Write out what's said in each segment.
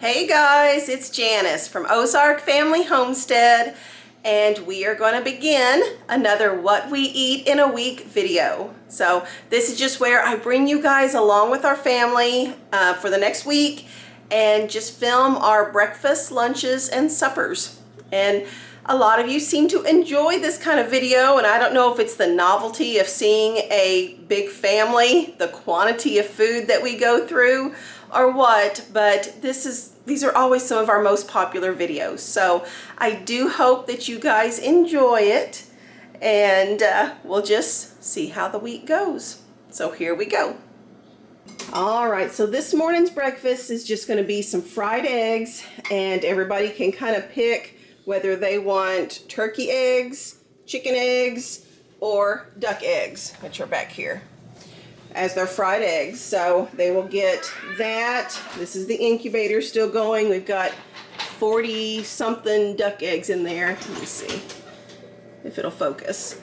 Hey guys, it's Janice from Ozark Family Homestead, and we are going to begin another What We Eat in a Week video. So this is just where I bring you guys along with our family for the next week and just film our breakfast, lunches, and suppers. And a lot of you seem to enjoy this kind of video, and I don't know if it's the novelty of seeing a big family, the quantity of food that we go through, or what, but these are always some of our most popular videos. So I do hope that you guys enjoy it, and we'll just see how the week goes. So here we go. All right, so this morning's breakfast is just going to be some fried eggs, and everybody can kind of pick whether they want turkey eggs, chicken eggs, or duck eggs, which are back here, as their fried eggs. So they will get that. This is the incubator still going. We've got 40 something duck eggs in there. Let me see if it'll focus.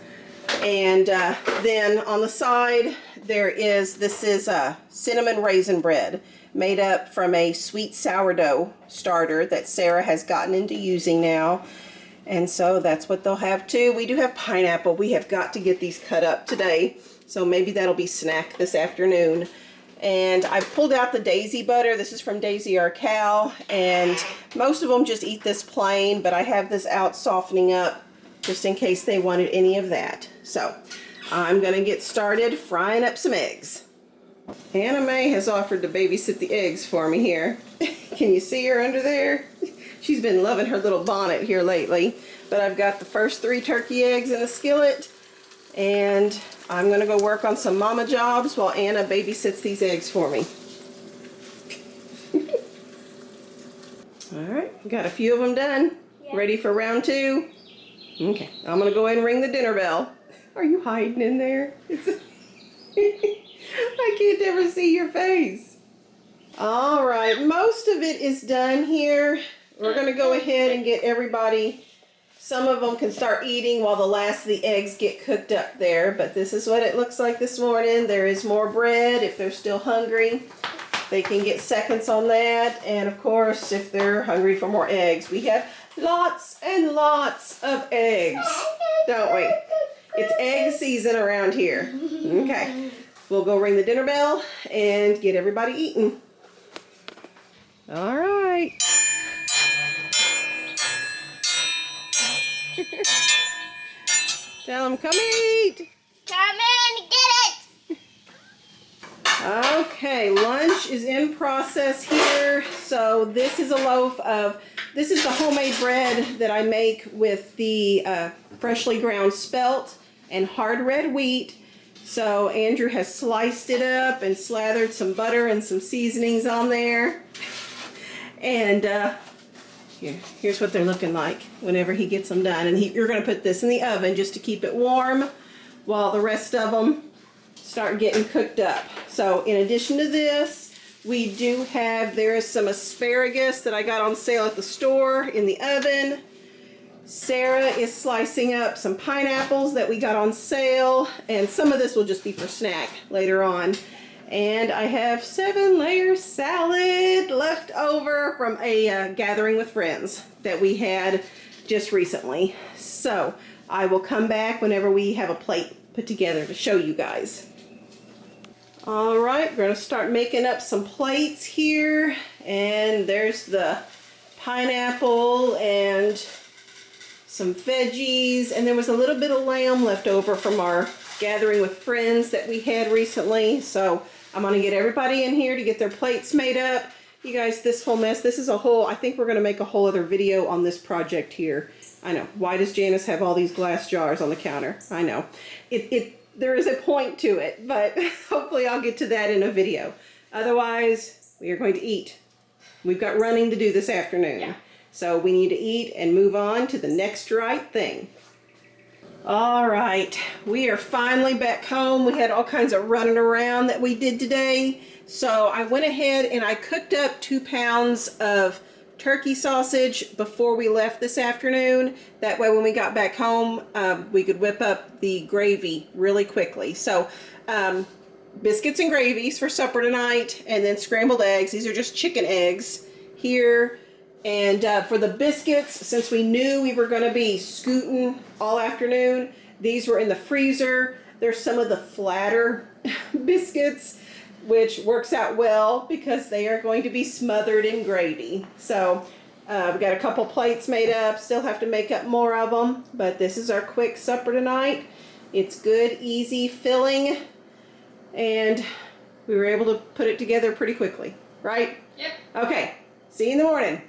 And then on the side this is a cinnamon raisin bread made up from a sweet sourdough starter that Sarah has gotten into using now. And so that's what they'll have too. We do have pineapple. We have got to get these cut up today, so maybe that'll be snack this afternoon. And I pulled out the Daisy butter. This is from Daisy our cow, and most of them just eat this plain, but I have this out softening up just in case they wanted any of that. So I'm gonna get started frying up some eggs. Anna Mae has offered to babysit the eggs for me here. Can you see her under there? She's been loving her little bonnet here lately. But I've got the first 3 turkey eggs in the skillet, and I'm gonna go work on some mama jobs while Anna babysits these eggs for me. All right, got a few of them done. Yeah. Ready for round 2? Okay, I'm gonna go ahead and ring the dinner bell. Are you hiding in there? I can't ever see your face. All right, most of it is done here. We're gonna go ahead and get everybody, some of them can start eating while the last of the eggs get cooked up there, but this is what it looks like this morning. There is more bread if they're still hungry. They can get seconds on that, and of course, if they're hungry for more eggs, we have lots and lots of eggs, don't we? It's egg season around here. Okay, we'll go ring the dinner bell and get everybody eating. All right. Tell them, come eat. Come in, get it. Okay, lunch is in process here. So this is a loaf of, this is the homemade bread that I make with the freshly ground spelt and hard red wheat. So Andrew has sliced it up and slathered some butter and some seasonings on there. And here's what they're looking like whenever he gets them done. And you're going to put this in the oven just to keep it warm while the rest of them start getting cooked up. So in addition to this, we do have, there is some asparagus that I got on sale at the store in the oven. Sarah is slicing up some pineapples that we got on sale, and some of this will just be for snack later on. And I have 7-layer salad left over from a gathering with friends that we had just recently. So I will come back whenever we have a plate put together to show you guys. All right, we're going to start making up some plates here. And there's the pineapple and some veggies, and there was a little bit of lamb left over from our gathering with friends that we had recently. So I'm going to get everybody in here to get their plates made up. You guys, this whole mess, this is a whole, I think we're going to make a whole other video on this project here. I know, why does Janice have all these glass jars on the counter? I know. There is a point to it, but hopefully I'll get to that in a video. Otherwise, we are going to eat. We've got running to do this afternoon. Yeah. So we need to eat and move on to the next right thing. All right, we are finally back home. We had all kinds of running around that we did today. So I went ahead and I cooked up 2 pounds of turkey sausage before we left this afternoon. That way when we got back home, we could whip up the gravy really quickly. So biscuits and gravies for supper tonight, and then scrambled eggs. These are just chicken eggs. here. And for the biscuits, since we knew we were going to be scooting all afternoon, these were in the freezer. There's some of the flatter biscuits, which works out well because they are going to be smothered in gravy. So we got a couple plates made up, still have to make up more of them, but this is our quick supper tonight. It's good, easy, filling, and we were able to put it together pretty quickly, right? Yep. Okay, see you in the morning.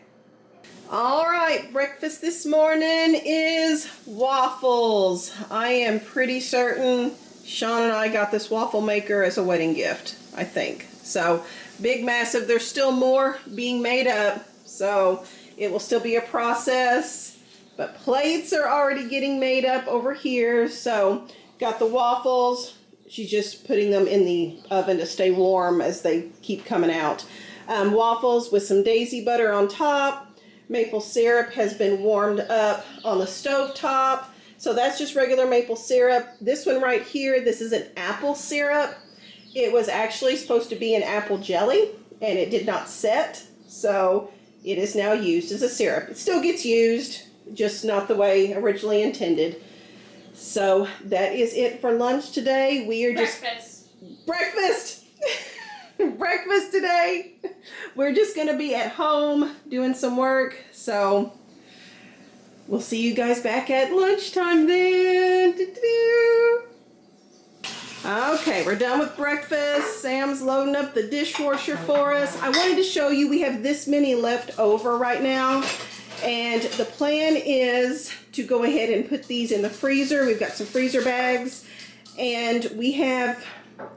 All right, breakfast this morning is waffles. I am pretty certain Sean and I got this waffle maker as a wedding gift, I think. So, big, massive. There's still more being made up, so it will still be a process. But plates are already getting made up over here. So, got the waffles. She's just putting them in the oven to stay warm as they keep coming out. Waffles with some daisy butter on top. Maple syrup has been warmed up on the stove top. So that's just regular maple syrup. This one right here, this is an apple syrup. It was actually supposed to be an apple jelly, and it did not set. So it is now used as a syrup. It still gets used, just not the way originally intended. So that is it for lunch today. We are just... Breakfast! Breakfast today. We're just going to be at home doing some work. So we'll see you guys back at lunchtime then. Okay, we're done with breakfast. Sam's loading up the dishwasher for us. I wanted to show you we have this many left over right now. And the plan is to go ahead and put these in the freezer. We've got some freezer bags. And we have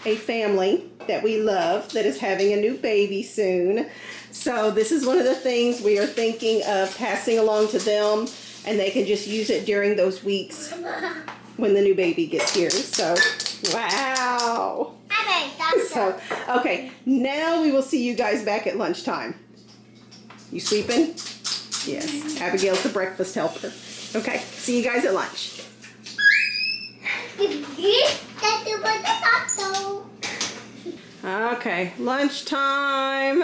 a family that we love that is having a new baby soon. So this is one of the things we are thinking of passing along to them, and they can just use it during those weeks when the new baby gets here. So, wow. So, okay, now we will see you guys back at lunchtime. You sleeping? Yes. Abigail's the breakfast helper. Okay, see you guys at lunch. Okay, lunchtime.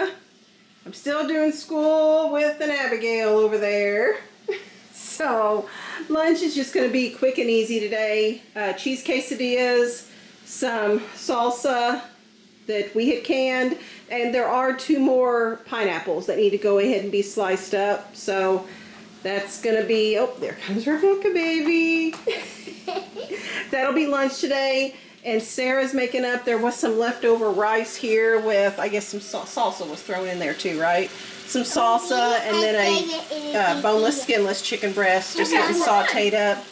I'm still doing school with an Abigail over there. So lunch is just going to be quick and easy today. Cheese quesadillas, some salsa that we had canned, and there are 2 more pineapples that need to go ahead and be sliced up. So that's going to be, oh, there comes Rebecca, baby. That'll be lunch today. And Sarah's making up, there was some leftover rice here with, I guess some salsa was thrown in there too, right? Some salsa and then a boneless, skinless chicken breast just getting sauteed up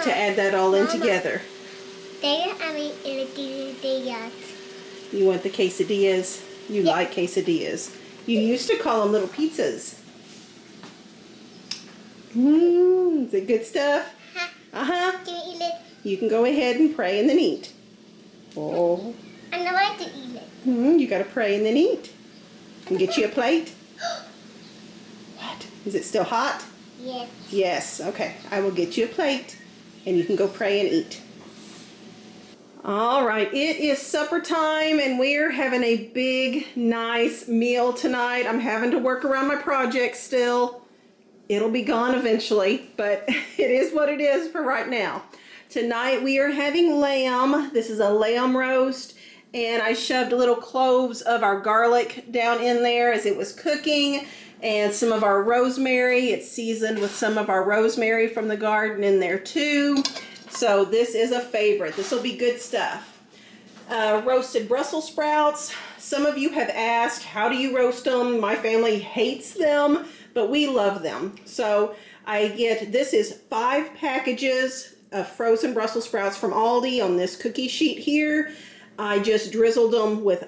to add that all in together. You want the quesadillas? You like quesadillas. You used to call them little pizzas. Is it good stuff? Uh-huh. You can go ahead and pray and then eat. Oh. I don't like to eat it. You gotta pray and then eat. Can get you a plate? What? Is it still hot? Yes. Yes. Okay. I will get you a plate and you can go pray and eat. All right. It is supper time and we're having a big, nice meal tonight. I'm having to work around my project still. It'll be gone eventually, but it is what it is for right now. Tonight we are having lamb. This is a lamb roast, and I shoved little cloves of our garlic down in there as it was cooking, and some of our rosemary. It's seasoned with some of our rosemary from the garden in there too. So this is a favorite. This will be good stuff. Roasted Brussels sprouts. Some of you have asked, how do you roast them? My family hates them, but we love them. So I get, this is 5 packages of frozen Brussels sprouts from Aldi on this cookie sheet here. I just drizzled them with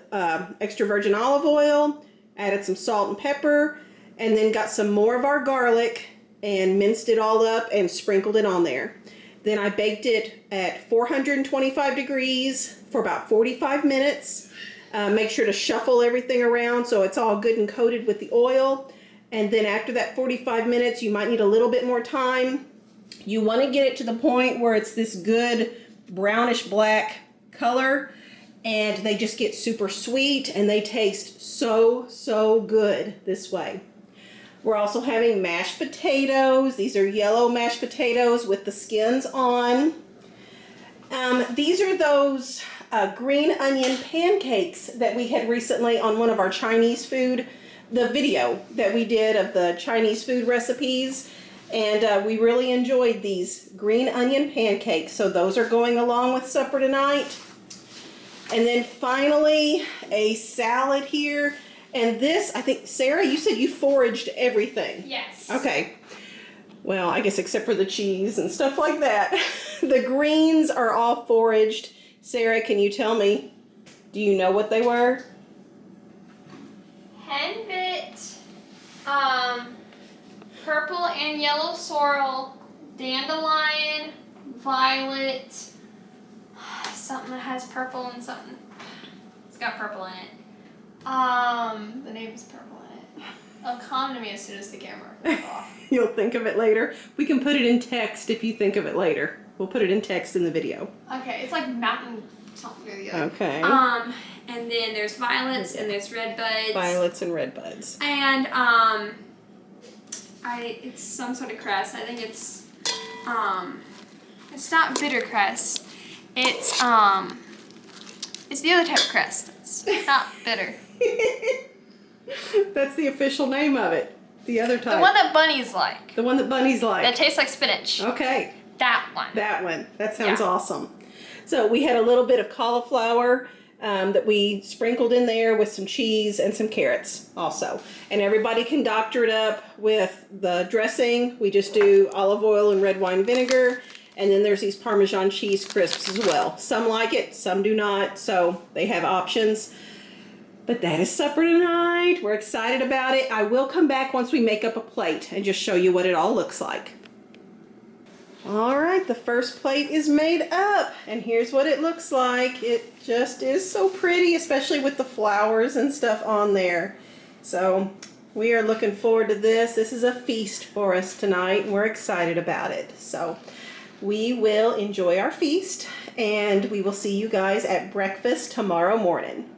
extra virgin olive oil, added some salt and pepper, and then got some more of our garlic and minced it all up and sprinkled it on there. Then I baked it at 425 degrees for about 45 minutes. Make sure to shuffle everything around so it's all good and coated with the oil. And then after that 45 minutes, you might need a little bit more time. You want to get it to the point where it's this good brownish black color, and they just get super sweet and they taste so good this way. We're also having mashed potatoes. These are yellow mashed potatoes with the skins on. These are those green onion pancakes that we had recently on one of our Chinese food, the video that we did of the Chinese food recipes. And we really enjoyed these green onion pancakes. So those are going along with supper tonight. And then finally, a salad here. And this, I think, Sarah, you said you foraged everything. Yes. Okay. Well, I guess except for the cheese and stuff like that. The greens are all foraged. Sarah, can you tell me, do you know what they were? Henbit, purple and yellow sorrel, dandelion, violet, something that has purple and something. It's got purple in it. The name is purple in it. It'll come to me as soon as the camera goes off. You'll think of it later. We can put it in text if you think of it later. We'll put it in text in the video. Okay, it's like mountain something or the other. Okay. And then there's violets and there's red buds. Violets and red buds. And it's some sort of cress. I think it's not bitter cress. It's the other type of cress. It's not bitter. That's the official name of it. The other type. The one that bunnies like. The one that bunnies like. That tastes like spinach. Okay. That one. That one. That sounds awesome. So we had a little bit of cauliflower that we sprinkled in there with some cheese and some carrots also. And everybody can doctor it up with the dressing. We just do olive oil and red wine vinegar. And then there's these Parmesan cheese crisps as well. Some like it, some do not. So they have options. But that is supper tonight. We're excited about it. I will come back once we make up a plate and just show you what it all looks like. All right, the first plate is made up, and here's what it looks like. It just is so pretty, especially with the flowers and stuff on there. So we are looking forward to this. This is a feast for us tonight, and we're excited about it. So we will enjoy our feast, and we will see you guys at breakfast tomorrow morning.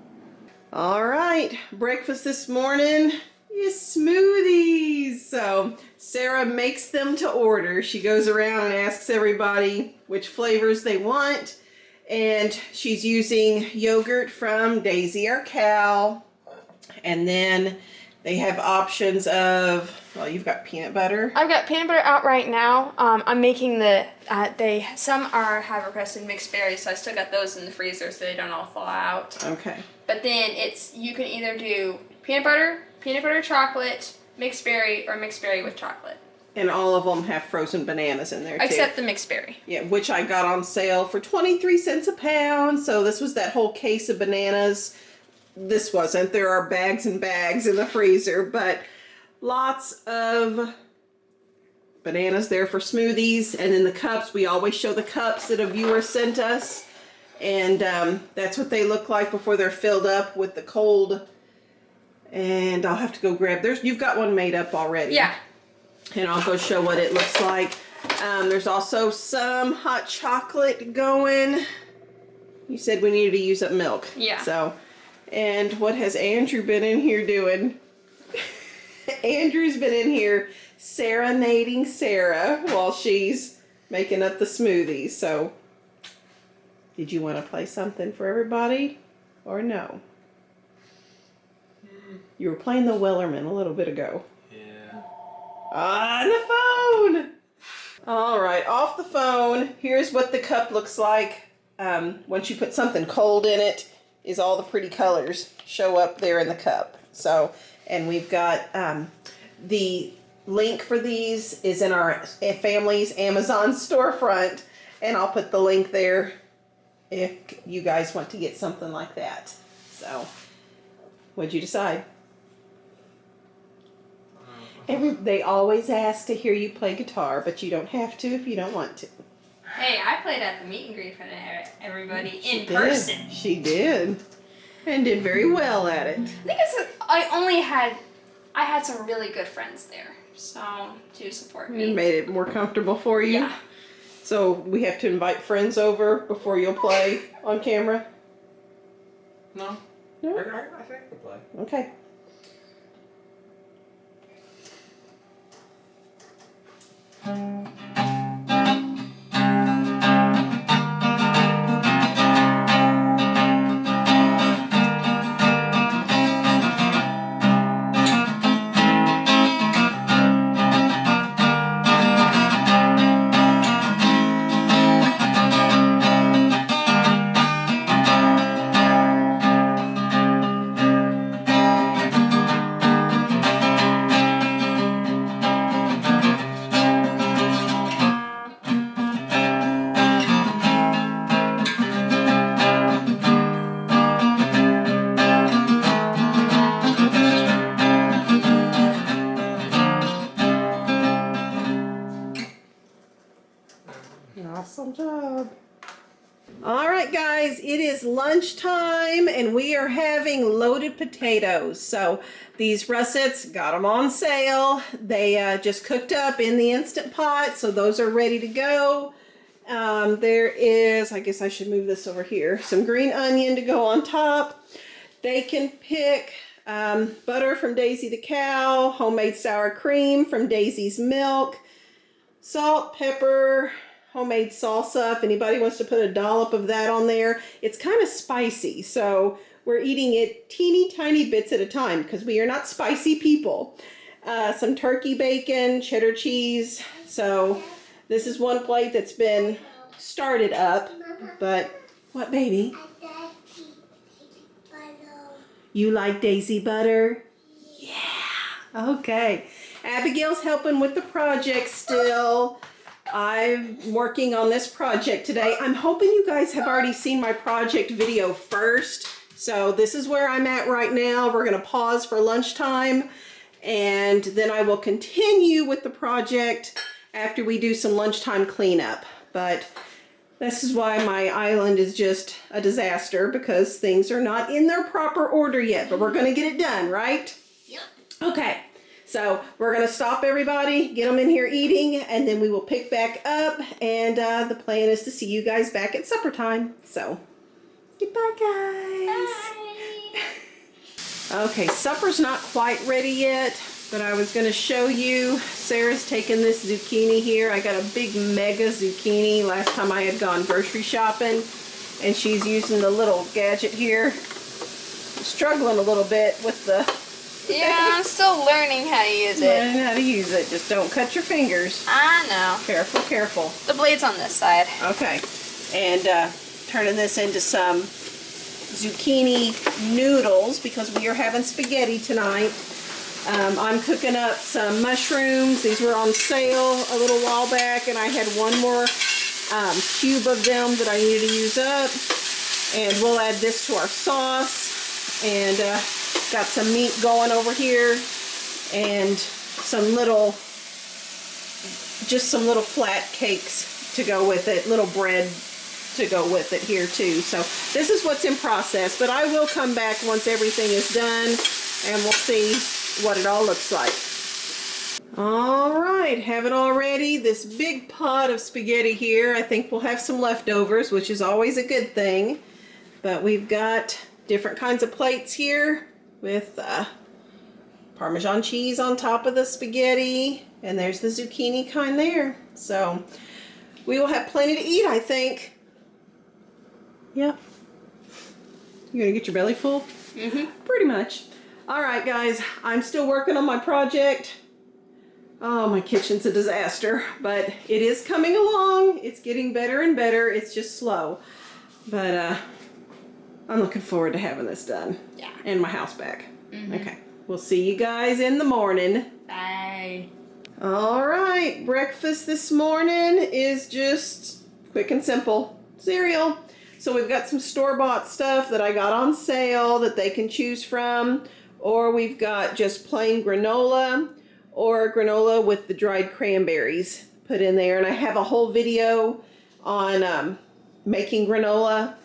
All right, breakfast this morning is smoothies. So Sarah makes them to order. She goes around and asks everybody which flavors they want. And she's using yogurt from Daisy our cow. And then they have options of, well, you've got peanut butter. I've got peanut butter out right now. I'm making some have requested mixed berries, so I still got those in the freezer so they don't all fall out. Okay. But then you can either do peanut butter chocolate, mixed berry, or mixed berry with chocolate. And all of them have frozen bananas in there too. Except the mixed berry. Yeah, which I got on sale for 23 cents a pound. So this was that whole case of bananas. This wasn't. There are bags and bags in the freezer, but lots of bananas there for smoothies. And then the cups, we always show the cups that a viewer sent us. And that's what they look like before they're filled up with the cold. And I'll have to go grab, you've got one made up already. Yeah. And I'll go show what it looks like. There's also some hot chocolate going. You said we needed to use up milk. Yeah. So, and what has Andrew been in here doing? Andrew's been in here serenading Sarah while she's making up the smoothies. So, did you want to play something for everybody or no? You were playing the Wellerman a little bit ago. Yeah. On the phone! All right, off the phone, here's what the cup looks like. Once you put something cold in it, is all the pretty colors show up there in the cup. So, and we've got the link for these is in our family's Amazon storefront, and I'll put the link there if you guys want to get something like that. So, what'd you decide? They always ask to hear you play guitar, but you don't have to if you don't want to. Hey, I played at the meet and greet for everybody in She person. did. She did. And did very well at it. I think I had some really good friends there, so to support me. It made it more comfortable for you. Yeah. So we have to invite friends over before you'll play on camera? No. No? I think I can play. Okay. right, guys, it is lunchtime and we are having loaded potatoes. So these russets, got them on sale. They just cooked up in the Instant Pot, so those are ready to go. There is, I guess I should move this over here, some green onion to go on top. They can pick butter from Daisy the Cow, homemade sour cream from Daisy's Milk, salt, pepper, homemade salsa. If anybody wants to put a dollop of that on there, it's kind of spicy, so we're eating it teeny tiny bits at a time because we are not spicy people. Some turkey bacon, cheddar cheese. So this is one plate that's been started up, but what, baby? You like Daisy butter? Yeah. Okay. Abigail's helping with the project still. I'm working on this project today. I'm hoping you guys have already seen my project video first. So this is where I'm at right now. We're going to pause for lunchtime and then I will continue with the project after we do some lunchtime cleanup. But this is why my island is just a disaster, because things are not in their proper order yet, but we're going to get it done, right? Yep. Okay. So we're going to stop everybody, get them in here eating, and then we will pick back up. And the plan is to see you guys back at supper time. So, goodbye, guys. Bye. Okay, supper's not quite ready yet, but I was going to show you. Sarah's taking this zucchini here. I got a big mega zucchini last time I had gone grocery shopping, and she's using the little gadget here. I'm struggling a little bit with the... Yeah, I'm still learning how to use it. Learn how to use it. Just don't cut your fingers. I know. Careful, careful. The blade's on this side. Okay. And turning this into some zucchini noodles because we are having spaghetti tonight. I'm cooking up some mushrooms. These were on sale a little while back, and I had one more cube of them that I needed to use up. And we'll add this to our sauce. And got some meat going over here, and just some little flat cakes to go with it, little bread to go with it here too. So this is what's in process, but I will come back once everything is done and we'll see what it all looks like. All right, have it all ready. This big pot of spaghetti here. I think we'll have some leftovers, which is always a good thing, but we've got different kinds of plates here with Parmesan cheese on top of the spaghetti, and there's the zucchini kind there. So we will have plenty to eat, I think. Yep. You're gonna get your belly full? Mm-hmm. Pretty much. All right, guys, I'm still working on my project. Oh, my kitchen's a disaster, but it is coming along. It's getting better and better. It's just slow, but I'm looking forward to having this done. Yeah. And my house back. Mm-hmm. Okay. We'll see you guys in the morning. Bye. All right. Breakfast this morning is just quick and simple. Cereal. So we've got some store-bought stuff that I got on sale that they can choose from. Or we've got just plain granola, or granola with the dried cranberries put in there. And I have a whole video on making granola.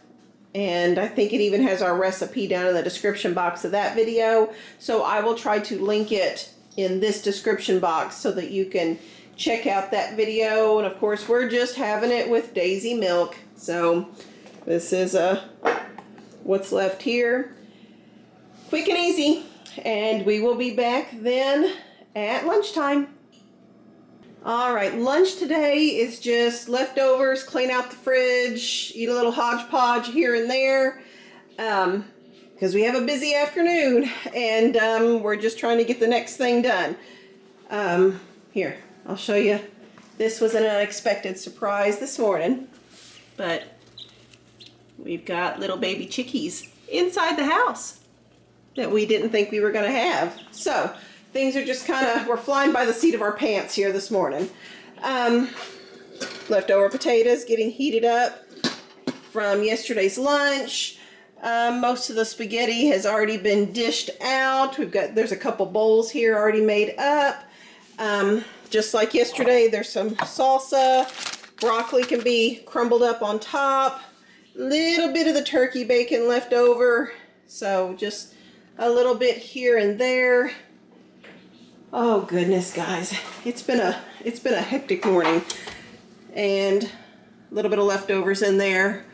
And I think it even has our recipe down in the description box of that video. So I will try to link it in this description box so that you can check out that video. And of course, we're just having it with Daisy milk. So this is what's left here. Quick and easy. And we will be back then at lunchtime. All right, lunch today is just leftovers, clean out the fridge, eat a little hodgepodge here and there, because we have a busy afternoon, and we're just trying to get the next thing done. Here, I'll show you. This was an unexpected surprise this morning, but we've got little baby chickies inside the house that we didn't think we were going to have. So things are just kind of, we're flying by the seat of our pants here this morning. Leftover potatoes getting heated up from yesterday's lunch. Most of the spaghetti has already been dished out. There's a couple bowls here already made up. Just like yesterday, there's some salsa. Broccoli can be crumbled up on top. little bit of the turkey bacon left over. So just a little bit here and there. Oh goodness, guys. It's been a hectic morning. And a little bit of leftovers in there.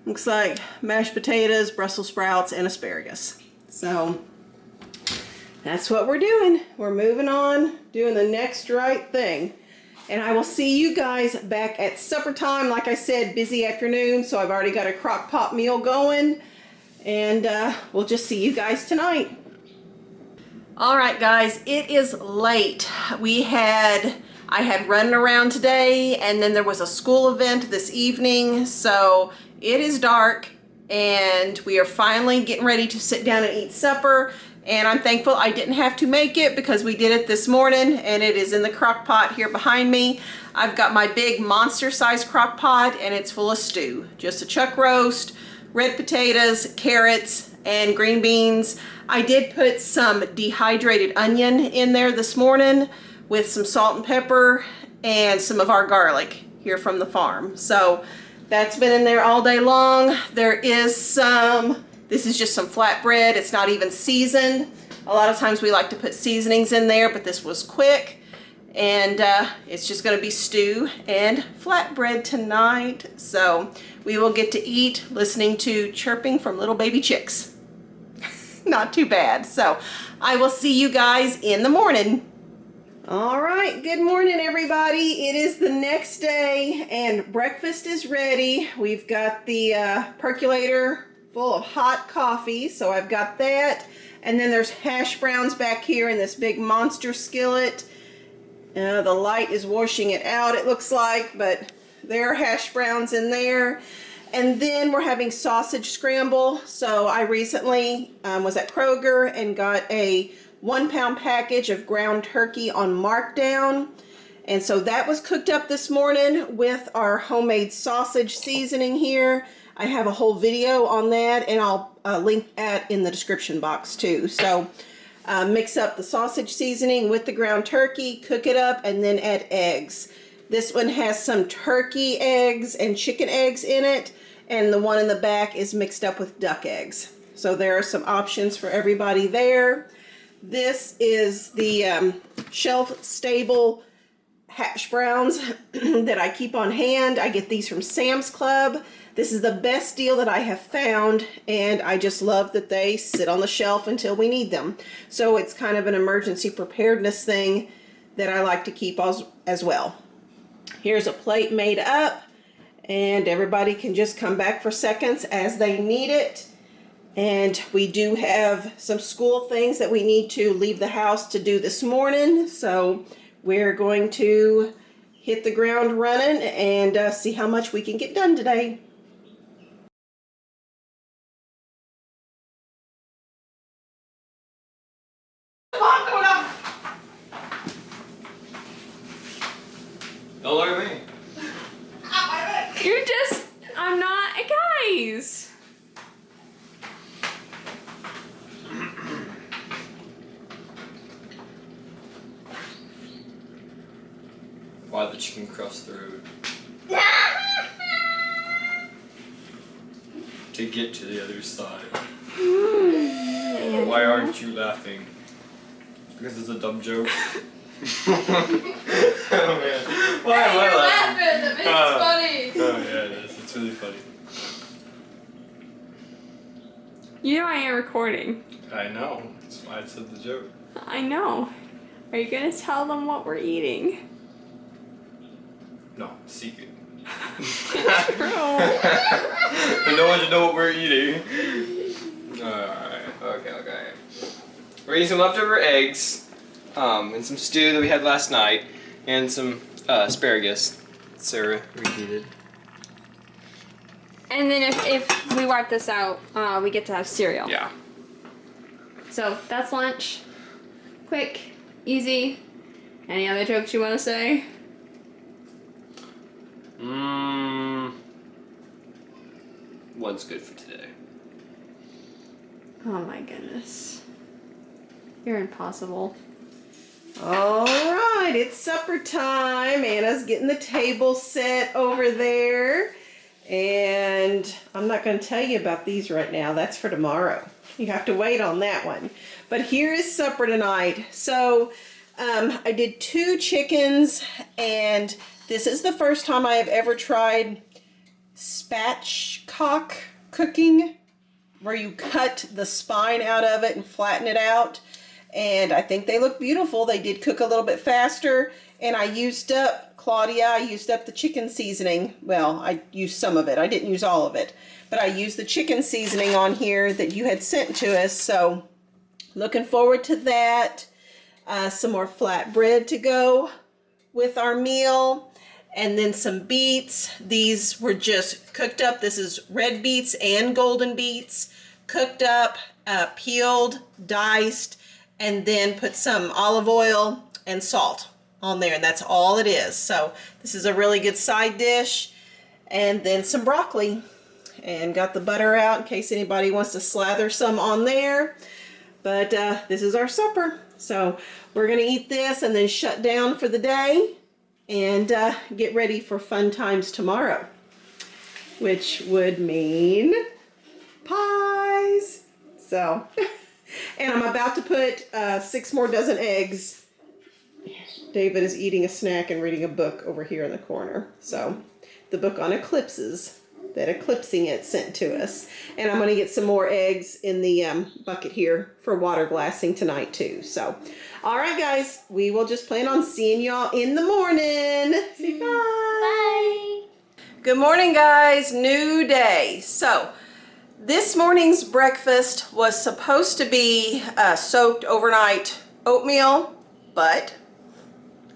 Looks like mashed potatoes, Brussels sprouts, and asparagus. So that's what we're doing. We're moving on, doing the next right thing. And I will see you guys back at supper time. Like I said, busy afternoon, so I've already got a crock pot meal going. And we'll just see you guys tonight. All right, guys, it is late. I had running around today, and then there was a school event this evening, so it is dark, and we are finally getting ready to sit down and eat supper. And I'm thankful I didn't have to make it because we did it this morning, and it is in the crock pot here behind me. I've got my big monster-sized crock pot, and it's full of stew. Just a chuck roast, red potatoes, carrots, and green beans. I did put some dehydrated onion in there this morning with some salt and pepper and some of our garlic here from the farm. So that's been in there all day long. There is this is just some flatbread. It's not even seasoned. A lot of times we like to put seasonings in there, but this was quick. And it's just gonna be stew and flatbread tonight. So we will get to eat listening to chirping from little baby chicks. Not too bad. So I will see you guys in the morning. All right, good morning everybody. It is the next day and breakfast is ready. We've got the percolator full of hot coffee, so I've got that. And then there's hash browns back here in this big monster skillet. The light is washing it out, it looks like, but there are hash browns in there. And then we're having sausage scramble. So I recently was at Kroger and got a 1 pound package of ground turkey on markdown. And so that was cooked up this morning with our homemade sausage seasoning here. I have a whole video on that, and I'll link that in the description box too. So mix up the sausage seasoning with the ground turkey, cook it up, and then add eggs. This one has some turkey eggs and chicken eggs in it, and the one in the back is mixed up with duck eggs. So there are some options for everybody there. This is the shelf-stable hash browns that I keep on hand. I get these from Sam's Club. This is the best deal that I have found, and I just love that they sit on the shelf until we need them. So it's kind of an emergency preparedness thing that I like to keep as well. Here's a plate made up, and everybody can just come back for seconds as they need it. And we do have some school things that we need to leave the house to do this morning. So we're going to hit the ground running and see how much we can get done today. Don't look at me. I'm not, guys. Why the chicken cross the road? To get to the other side. Why aren't you laughing? Because it's a dumb joke. Oh man. Why am I laughing? It's funny. Oh yeah, it is. It's really funny. You know I am recording. I know. That's why I said the joke. I know. Are you gonna tell them what we're eating? No, secret. True. No one should know what we're eating. Alright, okay. We're eating some leftover eggs, and some stew that we had last night, and some asparagus Sarah reheated. And then if we wipe this out, we get to have cereal. Yeah. So that's lunch. Quick, easy. Any other jokes you want to say? One's good for today. Oh my goodness. You're impossible. All right, it's supper time. Anna's getting the table set over there. And I'm not going to tell you about these right now. That's for tomorrow. You have to wait on that one. But here is supper tonight. So I did 2 chickens, and this is the first time I have ever tried spatchcock cooking, where you cut the spine out of it and flatten it out. And I think they look beautiful. They did cook a little bit faster, and I used up, Claudia, I used up the chicken seasoning. Well, I used some of it. I didn't use all of it, but I used the chicken seasoning on here that you had sent to us. So looking forward to that. Some more flatbread to go with our meal, and then some beets. These were just cooked up. This is red beets and golden beets, cooked up, peeled, diced, and then put some olive oil and salt on there, and that's all it is. So this is a really good side dish. And then some broccoli, and got the butter out in case anybody wants to slather some on there. But this is our supper. So we're gonna eat this and then shut down for the day and get ready for fun times tomorrow, which would mean pies. So, and I'm about to put 6 more dozen eggs. David is eating a snack and reading a book over here in the corner. So the book on eclipses that Eclipsing It sent to us. And I'm going to get some more eggs in the bucket here for water glassing tonight too. So, all right, guys, we will just plan on seeing y'all in the morning. Say bye. Bye. Good morning, guys. New day. So this morning's breakfast was supposed to be soaked overnight oatmeal, but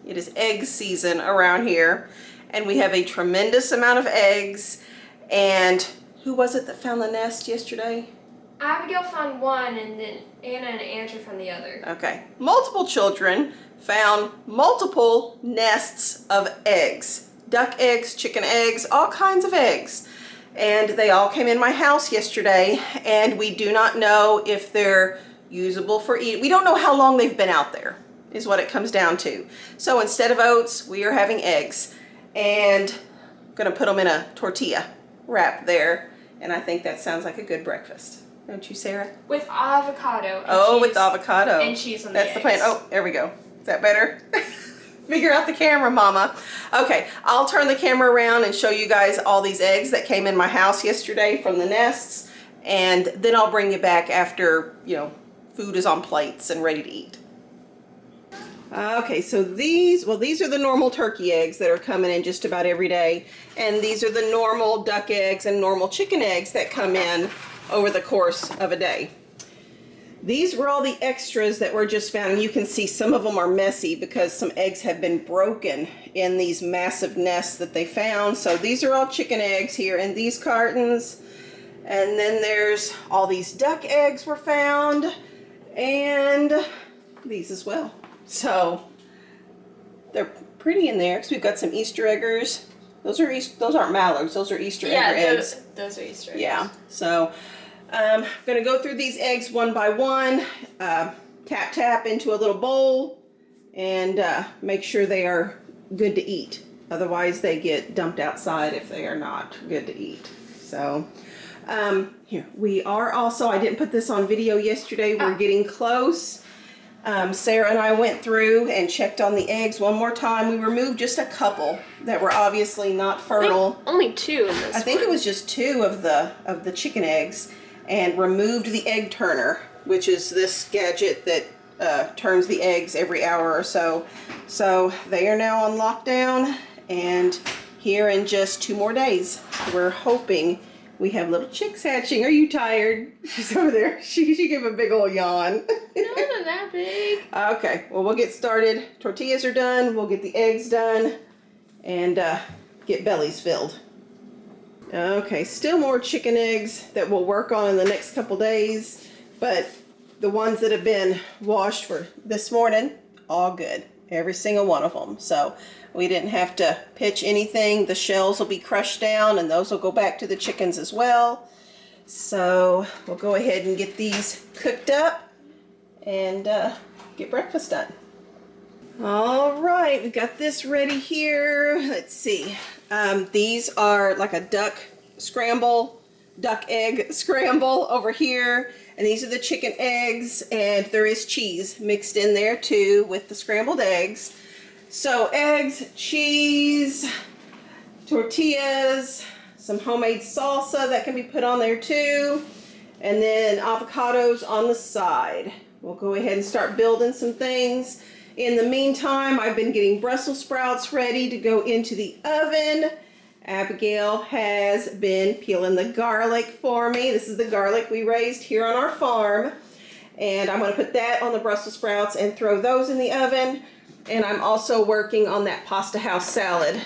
it is egg season around here, and we have a tremendous amount of eggs. And who was it that found the nest yesterday? Abigail found one, and then Anna and Andrew found the other. Okay. Multiple children found multiple nests of eggs. Duck eggs, chicken eggs, all kinds of eggs. And they all came in my house yesterday, and we do not know if they're usable for eating. We don't know how long they've been out there, is what it comes down to. So instead of oats, we are having eggs. And I'm gonna put them in a tortilla wrap there, and I think that sounds like a good breakfast. Don't you, Sarah? With avocado. And Oh, cheese. with the avocado. And cheese on the That's the plan. eggs. Oh, there we go. Is that better? Figure out the camera, Mama. Okay, I'll turn the camera around and show you guys all these eggs that came in my house yesterday from the nests, and then I'll bring you back after, you know, food is on plates and ready to eat. Okay, so these are the normal turkey eggs that are coming in just about every day. And these are the normal duck eggs and normal chicken eggs that come in over the course of a day. These were all the extras that were just found. And you can see some of them are messy because some eggs have been broken in these massive nests that they found. So these are all chicken eggs here in these cartons. And then there's all these duck eggs were found, and these as well. So they're pretty in there because we've got some Easter eggers. Those aren't mallards. Those are Easter egger eggs. Those are Easter eggs. Yeah. So I'm gonna go through these eggs one by one, tap into a little bowl, and make sure they are good to eat. Otherwise, they get dumped outside if they are not good to eat. So here we are. Also, I didn't put this on video yesterday. We're getting close. Sarah and I went through and checked on the eggs one more time. We removed just a couple that were obviously not fertile. Only 2 in this I think it was just 2 of the chicken eggs, and removed the egg turner, which is this gadget that turns the eggs every hour or so. So they are now on lockdown, and here in just 2 more days, we're hoping we have little chicks hatching. Are you tired? She's over there. She gave a big old yawn. No, not that big. Okay, well, we'll get started. Tortillas are done. We'll get the eggs done and get bellies filled. Okay, still more chicken eggs that we'll work on in the next couple days, but the ones that have been washed for this morning, all good. Every single one of them. So we didn't have to pitch anything. The shells will be crushed down, and those will go back to the chickens as well. So we'll go ahead and get these cooked up and get breakfast done. All right, we got this ready here. Let's see. These are like a duck scramble, duck egg scramble over here. And these are the chicken eggs, and there is cheese mixed in there too with the scrambled eggs. So eggs, cheese, tortillas, some homemade salsa that can be put on there too, and then avocados on the side. We'll go ahead and start building some things. In the meantime, I've been getting Brussels sprouts ready to go into the oven. Abigail has been peeling the garlic for me. This is the garlic we raised here on our farm. And I'm going to put that on the Brussels sprouts and throw those in the oven. And I'm also working on that pasta house salad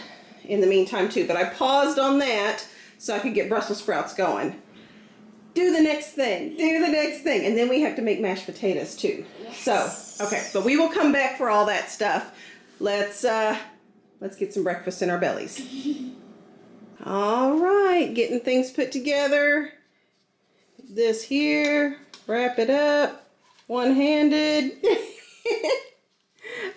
in the meantime too. But I paused on that so I could get Brussels sprouts going. Do the next thing. Do the next thing. And then we have to make mashed potatoes too. Yes. So, okay. But we will come back for all that stuff. Let's get some breakfast in our bellies. All right, getting things put together. This here, wrap it up, one-handed.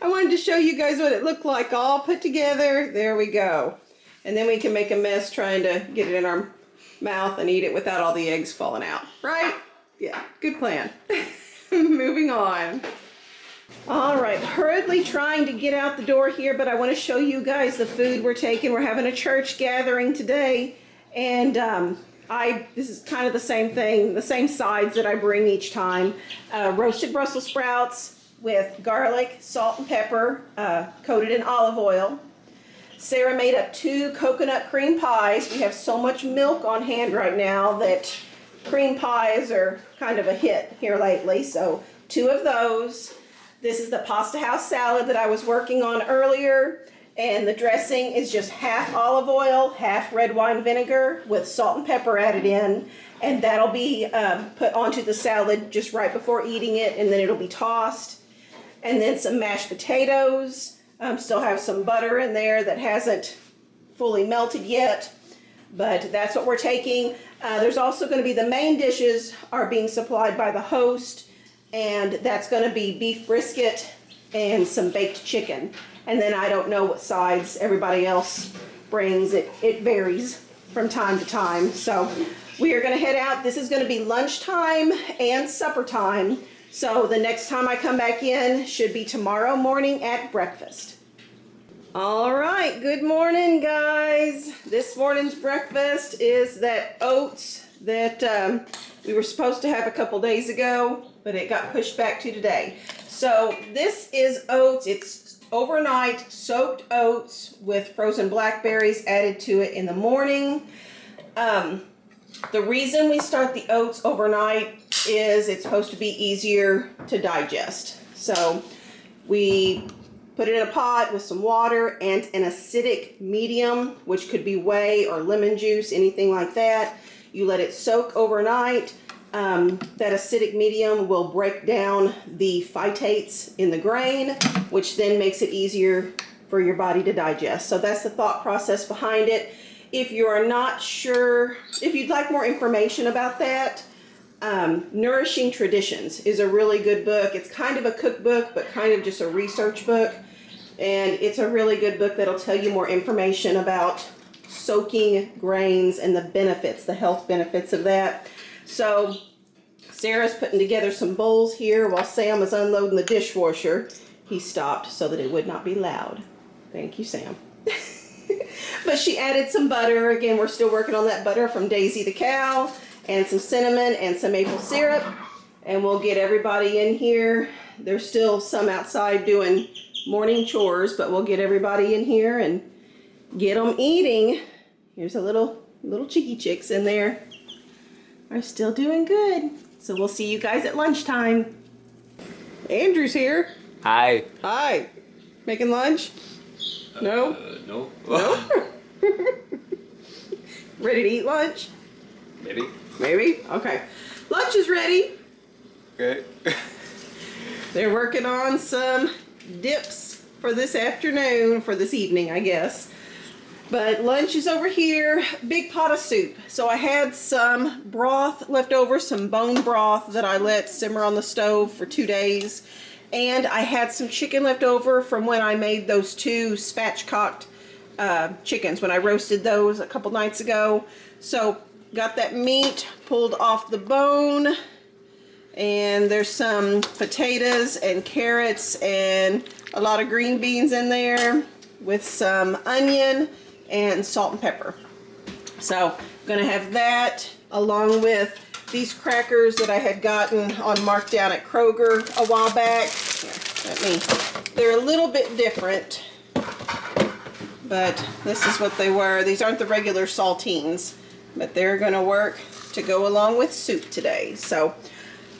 I wanted to show you guys what it looked like all put together. There we go. And then we can make a mess trying to get it in our mouth and eat it without all the eggs falling out. Right? Yeah, good plan. Moving on. All right, hurriedly trying to get out the door here, but I want to show you guys the food we're taking. We're having a church gathering today, and this is kind of the same thing, the same sides that I bring each time. Roasted Brussels sprouts with garlic, salt, and pepper, coated in olive oil. Sarah made up 2 coconut cream pies. We have so much milk on hand right now that cream pies are kind of a hit here lately, so 2 of those. This is the pasta house salad that I was working on earlier, and the dressing is just half olive oil, half red wine vinegar with salt and pepper added in, and that'll be put onto the salad just right before eating it, and then it'll be tossed. And then some mashed potatoes. Still have some butter in there that hasn't fully melted yet, but that's what we're taking. There's also going to be the main dishes are being supplied by the host, and that's going to be beef brisket and some baked chicken. And then I don't know what sides everybody else brings. It varies from time to time. So we are going to head out. This is going to be lunchtime and supper time. So the next time I come back in should be tomorrow morning at breakfast. All right, good morning, guys. This morning's breakfast is that oats that we were supposed to have a couple days ago, but it got pushed back to today. So this is oats. It's overnight soaked oats with frozen blackberries added to it in the morning. The reason we start the oats overnight is it's supposed to be easier to digest. So we put it in a pot with some water and an acidic medium, which could be whey or lemon juice, anything like that. You let it soak overnight. That acidic medium will break down the phytates in the grain, which then makes it easier for your body to digest. So that's the thought process behind it. If you are not sure, if you'd like more information about that, Nourishing Traditions is a really good book. It's kind of a cookbook, but kind of just a research book. And it's a really good book that'll tell you more information about soaking grains and the benefits, the health benefits of that. So Sarah's putting together some bowls here while Sam is unloading the dishwasher. He stopped so that it would not be loud. Thank you, Sam. But she added some butter. Again, we're still working on that butter from Daisy the cow, and some cinnamon and some maple syrup. And we'll get everybody in here. There's still some outside doing morning chores, but we'll get everybody in here and get them eating. Here's a little cheeky chicks in there. Are still doing good. So we'll see you guys at lunchtime. Andrew's here. Hi. Hi. Making lunch? No? No. No? Ready to eat lunch? Maybe. Maybe? Okay. Lunch is ready. Okay. They're working on some dips for this afternoon, for this evening, I guess. But lunch is over here. Big pot of soup. So I had some broth left over, some bone broth that I let simmer on the stove for 2 days. And I had some chicken left over from when I made those 2 spatchcocked chickens, when I roasted those a couple nights ago. So got that meat pulled off the bone, and there's some potatoes and carrots and a lot of green beans in there with some onion and salt and pepper. So I'm gonna have that along with these crackers that I had gotten on markdown at Kroger a while back. Here, they're a little bit different, but this is what they were. These aren't the regular saltines, but they're gonna work to go along with soup today. So,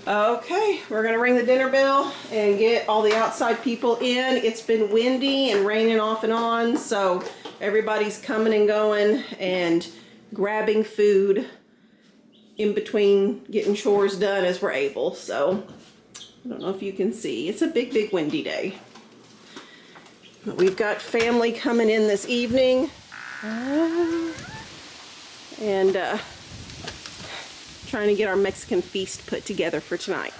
okay, we're gonna ring the dinner bell and get all the outside people in. It's been windy and raining off and on, so everybody's coming and going and grabbing food in between getting chores done as we're able. So I don't know if you can see, it's a big windy day, but we've got family coming in this evening, and trying to get our Mexican feast put together for tonight.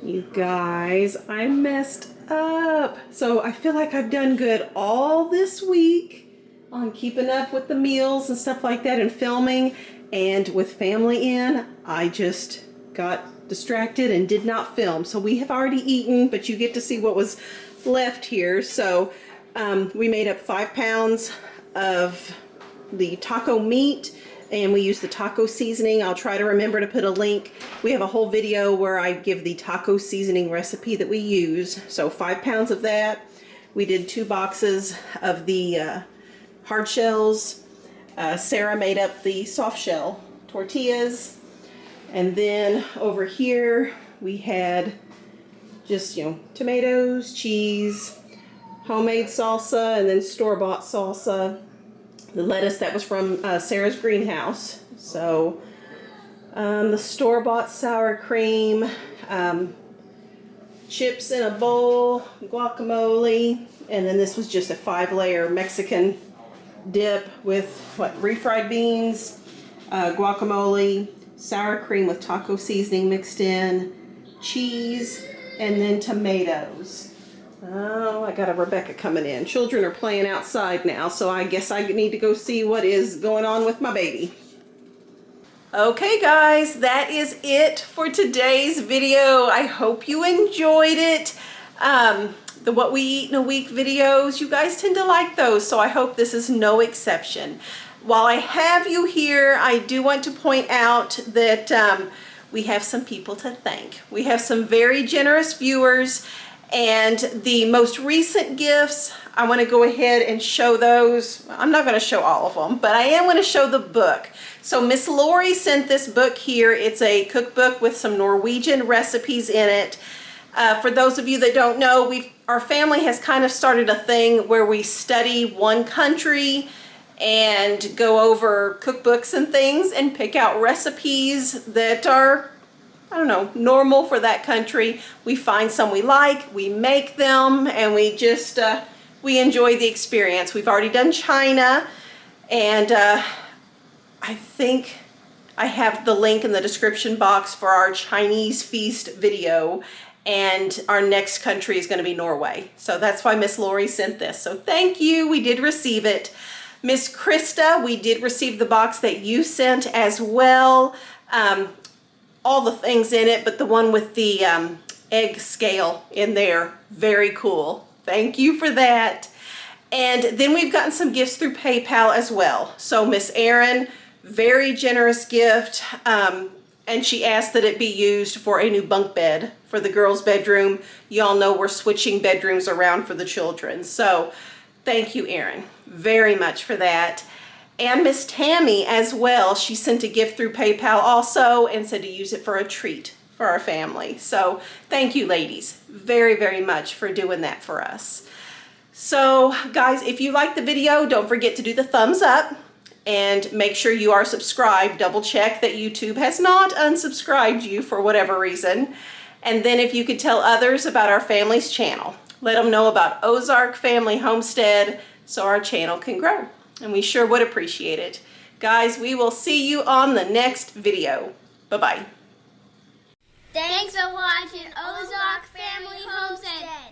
You guys, I messed up. So I feel like I've done good all this week on keeping up with the meals and stuff like that and filming, and with family in, I just got distracted and did not film. So we have already eaten, but you get to see what was left here. So we made up 5 pounds of the taco meat, and we use the taco seasoning. I'll try to remember to put a link. We have a whole video where I give the taco seasoning recipe that we use. So 5 pounds of that. We did 2 boxes of the hard shells. Sarah made up the soft shell tortillas. And then over here we had just, tomatoes, cheese, homemade salsa, and then store-bought salsa. The lettuce that was from Sarah's greenhouse. So the store-bought sour cream, chips in a bowl, guacamole, and then this was just a 5-layer Mexican dip with refried beans, guacamole, sour cream with taco seasoning mixed in, cheese, and then tomatoes. Oh, I got a Rebecca coming in. Children are playing outside now, so I guess I need to go see what is going on with my baby. Okay guys, that is it for today's video. I hope you enjoyed it. The What We Eat in a Week videos, you guys tend to like those, so I hope this is no exception. While I have you here, I do want to point out that we have some people to thank. We have some very generous viewers, and the most recent gifts, I want to go ahead and show those. I'm not going to show all of them, but I am going to show the book. So Miss Lori sent this book here. It's a cookbook with some Norwegian recipes in it. For those of you that don't know, our family has kind of started a thing where we study one country and go over cookbooks and things and pick out recipes that are, I don't know, normal for that country. We find some we like, we make them, and we just, we enjoy the experience. We've already done China, and I think I have the link in the description box for our Chinese feast video, and our next country is going to be Norway. So that's why Miss Lori sent this. So thank you, we did receive it. Miss Krista, we did receive the box that you sent as well. All the things in it, but the one with the egg scale in there, very cool. Thank you for that. And then we've gotten some gifts through PayPal as well. So Miss Erin, very generous gift, and she asked that it be used for a new bunk bed for the girls' bedroom. Y'all know we're switching bedrooms around for the children. So thank you, Erin, very much for that. And Miss Tammy as well, she sent a gift through PayPal also and said to use it for a treat for our family. So thank you, ladies, very, very much for doing that for us. So guys, if you like the video, don't forget to do the thumbs up and make sure you are subscribed. Double check that YouTube has not unsubscribed you for whatever reason. And then if you could tell others about our family's channel, let them know about Ozark Family Homestead so our channel can grow. And we sure would appreciate it. Guys, we will see you on the next video. Bye-bye. Thanks for watching Ozark Family Homestead.